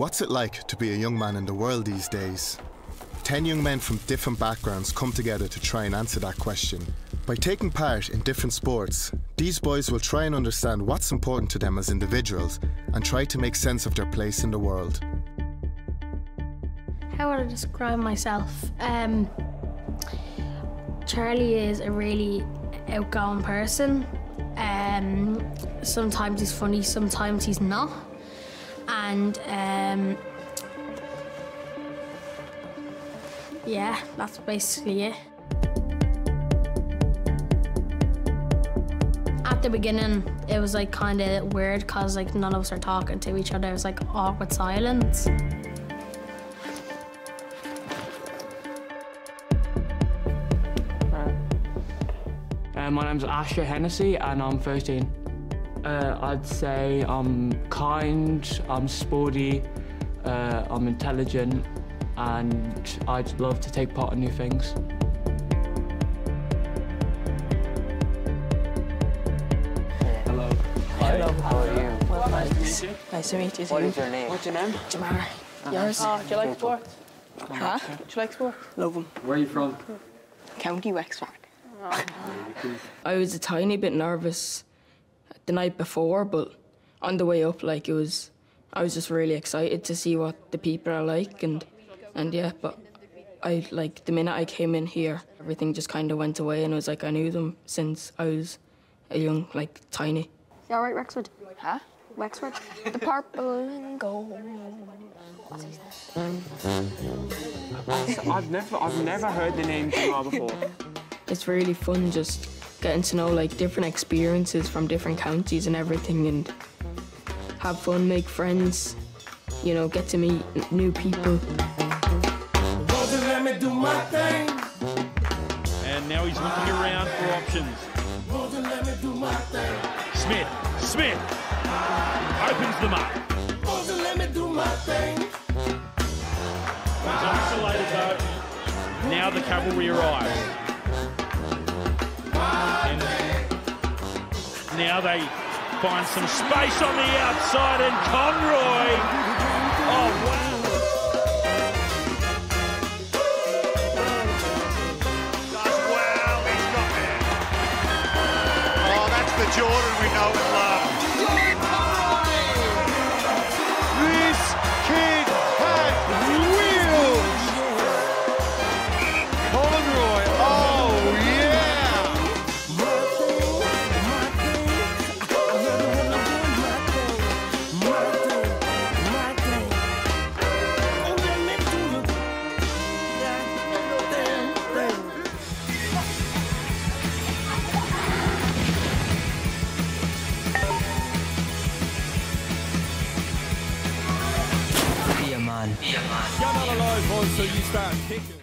What's it like to be a young man in the world these days? 10 young men from different backgrounds come together to try and answer that question. By taking part in different sports, these boys will try and understand what's important to them as individuals and try to make sense of their place in the world. How would I describe myself? Charlie is a really outgoing person. Sometimes he's funny, sometimes he's not. And yeah, that's basically it. At the beginning, it was like kind of weird because like none of us are talking to each other. It was like awkward silence. My name's Asher Hennessy and I'm 13. I'd say I'm kind, I'm sporty, I'm intelligent, and I'd love to take part in new things. Hello. Hi. Hello. How are you? Well, nice to meet you. Nice to meet you too. What is your name? What's your name? Jamar. Yours? Oh, do you like sport? Huh? Do you like sport? Love them. Where are you from? County Wexford. I was a tiny bit nervous the night before, but on the way up, like I was just really excited to see what the people are like, and yeah. But I like the minute I came in here, everything just kind of went away, and it was like I knew them since I was a young, like tiny. You all right, Wexford? Huh? Wexford? The purple and gold. What's his name? I've never heard the name Jamar before. It's really fun just getting to know like different experiences from different counties and everything, and have fun, make friends, you know, get to meet new people. Let me do my thing. And now he's looking around for options. Let me do my thing. Smith opens them up. Let me do my thing. He's isolated though. Now the cavalry arrives. And now they find some space on the outside, and Conroy. Oh, wow. Does well, he's got there. Oh, that's the Jordan we know and love. This kid has wheels. Conroy, oh yeah. You're not alive, boys, so you start kicking.